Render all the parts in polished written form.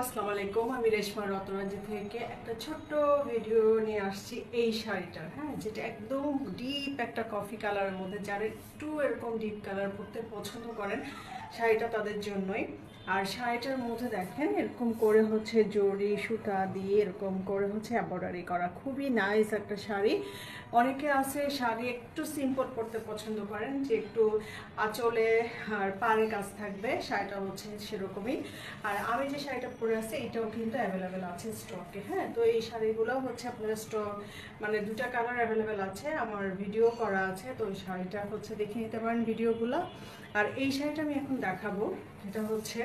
আসসালামু আলাইকুম। আমি রেশমা রতনাজি থেকে একটা ছোট্ট ভিডিও নিয়ে আসছি এই শাড়িটার, হ্যাঁ, যেটা একদম ডিপ একটা কফি কালারের মধ্যে। যারা একটু এরকম ডিপ কালার পরতে পছন্দ করেন, শাড়িটা তাদের জন্যই। আর শাড়িটার মধ্যে দেখেন এরকম করে হচ্ছে জরি সুতা দিয়ে এরকম করে হচ্ছে এমব্রয়ডারি করা, খুবই নাইস একটা শাড়ি। অনেকে আছে শাড়ি একটু সিম্পল পরতে পছন্দ করেন, যে একটু আঁচলে আর পাড়ে কাজ থাকবে, শাড়িটা হচ্ছে সেরকমই। আর আমি যে শাড়িটা পরে আছি এটাও কিন্তু অ্যাভেলেবেল আছে স্টকে, হ্যাঁ। তো এই শাড়িগুলো হচ্ছে আপনার স্টক, মানে দুটা কালার অ্যাভেলেবেল আছে, আমার ভিডিও করা আছে। তো ওই শাড়িটা হচ্ছে দেখে নিতে পারেন ভিডিওগুলো। আর এই শাড়িটা আমি এখন দেখাবো, এটা হচ্ছে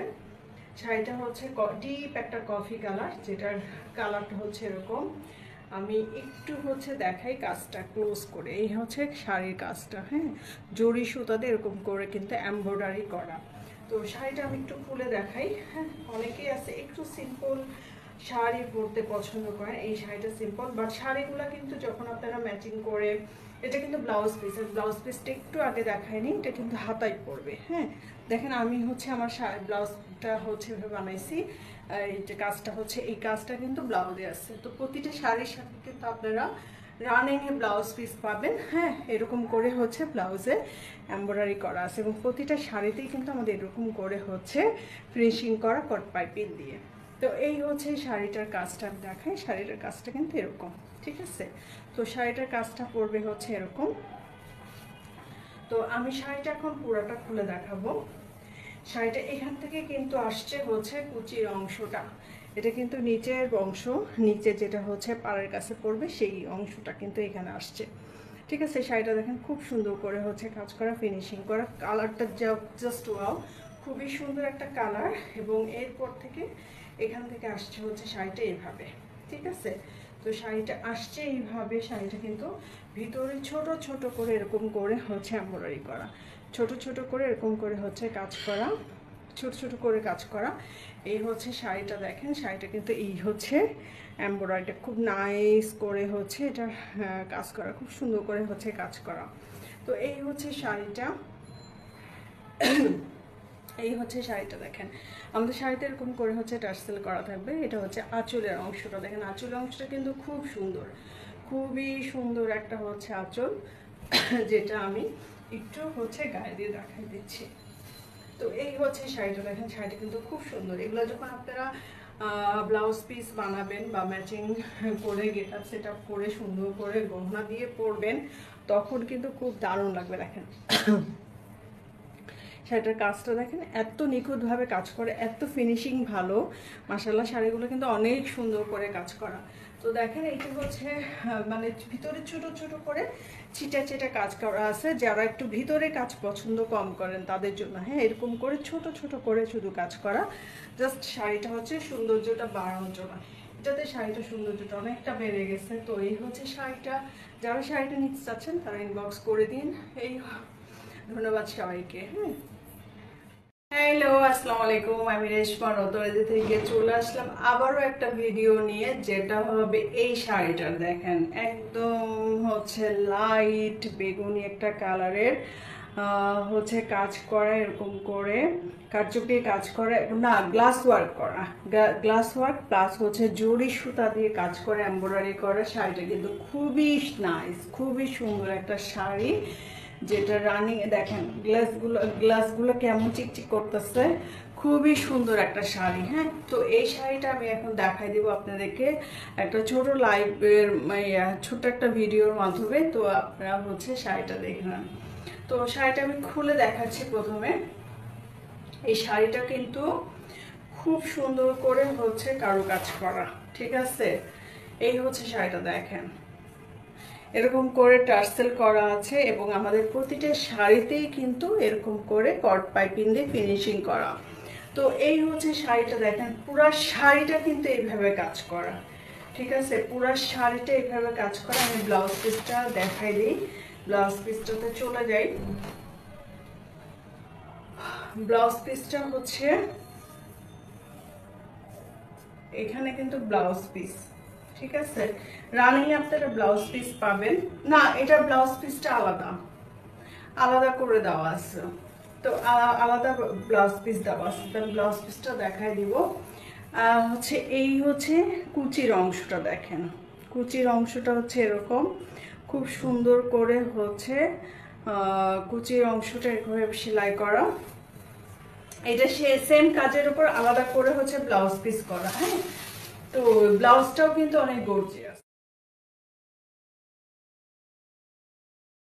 শাড়িটা হচ্ছে ডিপ একটা কফি কালার, যেটার কালারটা হচ্ছে এরকম। আমি একটু হচ্ছে দেখাই কাজটা ক্লোজ করে। এই হচ্ছে শাড়ির কাজটা, হ্যাঁ, জরি সুতাতে এরকম করে কিন্তু এমব্রয়ডারি করা। তো শাড়িটা আমি একটু খুলে দেখাই, হ্যাঁ। অনেকেই আছে একটু সিম্পল শাড়ি পরতে পছন্দ করেন, এই শাড়িটা সিম্পল, বাট শাড়িগুলো কিন্তু যখন আপনারা ম্যাচিং করে, এটা কিন্তু ব্লাউজ পিস, ব্লাউজ পিসটা একটু আগে দেখায়নি, এটা কিন্তু হাতায় পড়বে, হ্যাঁ। দেখেন আমি হচ্ছে আমার ব্লাউজটা হচ্ছে বানাইছি, এই যে কাজটা হচ্ছে, এই কাজটা কিন্তু ব্লাউজে আছে। তো প্রতিটা শাড়ির সাথে কিন্তু আপনারা রানিংয়ে ব্লাউজ পিস পাবেন, হ্যাঁ, এরকম করে হচ্ছে ব্লাউজে এমব্রয়ডারি করা আছে, এবং প্রতিটা শাড়িতেই কিন্তু আমাদের এরকম করে হচ্ছে ফিনিশিং করা কট পাইপিং দিয়ে। তো এই হচ্ছে শাড়িটার কাজটা আমি দেখাই, শাড়িটার কাজটা কিন্তু এরকম, ঠিক আছে। তো শাড়িটার কাজটা পড়বে হচ্ছে এরকম। তো আমি শাড়িটা এখন পুরোটা খুলে দেখাবো। শাড়িটা এখান থেকে কিন্তু আসছে হচ্ছে কুচির অংশটা, এটা কিন্তু নিচের অংশ, নিচে যেটা হচ্ছে পাড়ের কাছে পড়বে সেই অংশটা কিন্তু এখানে আসছে, ঠিক আছে। শাড়িটা দেখেন খুব সুন্দর করে হচ্ছে কাজ করা, ফিনিশিং করা, কালারটা জাস্ট ওয়াও, খুবই সুন্দর একটা কালার। এবং এরপর থেকে এখান থেকে আসছে হচ্ছে শাড়িটা এইভাবে, ঠিক আছে। তো শাড়িটা আসছে এইভাবে, শাড়িটা কিন্তু ভিতরে ছোট ছোট করে এরকম করে হচ্ছে এমব্রয়ডারি করা, ছোট ছোট করে এরকম করে হচ্ছে কাজ করা, ছোট ছোট করে কাজ করা। এই হচ্ছে শাড়িটা, দেখেন শাড়িটা কিন্তু এই হচ্ছে এমব্রয়ডারিটা খুব নাইস করে হচ্ছে এটা কাজ করা, খুব সুন্দর করে হচ্ছে কাজ করা। তো এই হচ্ছে শাড়িটা, এই হচ্ছে শাড়িটা। দেখেন আমাদের শাড়িতে এরকম করে হচ্ছে টার্সেল করা থাকবে। এটা হচ্ছে আঁচলের অংশটা, দেখেন আঁচলের অংশটা কিন্তু খুব সুন্দর, খুবই সুন্দর একটা হচ্ছে আঁচল, যেটা আমি একটু হচ্ছে গায়ে দিয়ে দেখাই দিচ্ছি। তো এই হচ্ছে শাড়িটা, দেখেন শাড়িটা কিন্তু খুব সুন্দর। এগুলো যখন আপনারা ব্লাউজ পিস বানাবেন বা ম্যাচিং করে গেট আপ সেট আপ করে সুন্দর করে গহনা দিয়ে পরবেন, তখন কিন্তু খুব দারুণ লাগবে। দেখেন শাড়িটার কাজটা দেখেন, এত নিখুঁতভাবে কাজ করে, এত ফিনিশিং ভালো, মাশাআল্লাহ। শাড়িগুলো কিন্তু অনেক সুন্দর করে কাজ করা। তো দেখেন এইটা হচ্ছে মানে ভিতরে ছোট ছোট করে ছিটা ছিটা কাজ করা আছে, যারা একটু ভিতরে কাজ পছন্দ কম করেন তাদের জন্য, হ্যাঁ, এরকম করে ছোট ছোট করে শুধু কাজ করা, জাস্ট শাড়িটা হচ্ছে সৌন্দর্যটা বাড়ানোর জন্য। এটাতে শাড়িটা সৌন্দর্যটা অনেকটা বেড়ে গেছে। তো এই হচ্ছে শাড়িটা, যারা শাড়িটা নিতে চাচ্ছেন তারা ইনবক্স করে দিন। এই ধন্যবাদ সবাইকে, হ্যাঁ। হ্যালো, আসসালামু আলাইকুম। আমি রেশমা রতনাজি থেকে চলে আসলাম আবারও একটা ভিডিও নিয়ে, যেটা হবে এই শাড়িটার। দেখেন একদম হচ্ছে লাইট বেগুনি একটা কালারের হচ্ছে কাজ করা, এরকম করে কারচুপি কাজ করা, না গ্লাস ওয়ার্ক করা, গ্লাস ওয়ার্ক প্লাস হচ্ছে জরি সুতা দিয়ে কাজ করে এমব্রয়ডারি করা। শাড়িটা কিন্তু খুবই নাইস, খুবই সুন্দর একটা শাড়ি, যেটা রানিং। দেখেন গ্লাসগুলো কেমন চিকচিক করতেছে, খুবই সুন্দর একটা শাড়ি, হ্যাঁ। তো এই শাড়িটা আমি এখন দেখাই দিব আপনাদেরকে একটা ছোট লাইভের ছোট একটা ভিডিওর মাধ্যমে। তো আপনারা হচ্ছে শাড়িটা দেখবেন। তো শাড়িটা আমি খুলে দেখাচ্ছি প্রথমে। এই শাড়িটা কিন্তু খুব সুন্দর করে হচ্ছে কারুকাজ করা, ঠিক আছে। এই হচ্ছে শাড়িটা, দেখেন এরকম করে টার্সেল করা আছে, এবং আমাদের প্রতিটা শাড়িতেই কিন্তু এরকম করে কট পাইপিং দিয়ে ফিনিশিং করা। তো এই হচ্ছে শাড়িটা, দেখেন পুরো শাড়িটা কিন্তু এইভাবে কাজ করা, ঠিক আছে। পুরো শাড়িটা এইভাবে কাজ করা। আমি ব্লাউজ পিসটা দেখাই দিই, ব্লাউজ পিসটাতে চলে যাই। ব্লাউজ পিসটা হচ্ছে এখানে কিন্তু ব্লাউজ পিস, ঠিক আছে। রানিং আপনারা ব্লাউজ পিস পাবেন না, এটা ব্লাউজ পিসটা আলাদা আলাদা করে দেওয়া আছে। তো আলাদা ব্লাউজ পিস দেওয়া আছে, ব্লাউজ পিসটা দেখাই দিব। হচ্ছে এই হচ্ছে কুচির অংশটা দেখেন, কুচির অংশটা হচ্ছে এরকম খুব সুন্দর করে হচ্ছে কুচির অংশটা এভাবে সেলাই করা। এটা সেম কাজের উপর আলাদা করে হচ্ছে ব্লাউজ পিস করা। হ্যাঁ, তো ব্লাউজটাও কিন্তু অনেক গর্জিয়াস।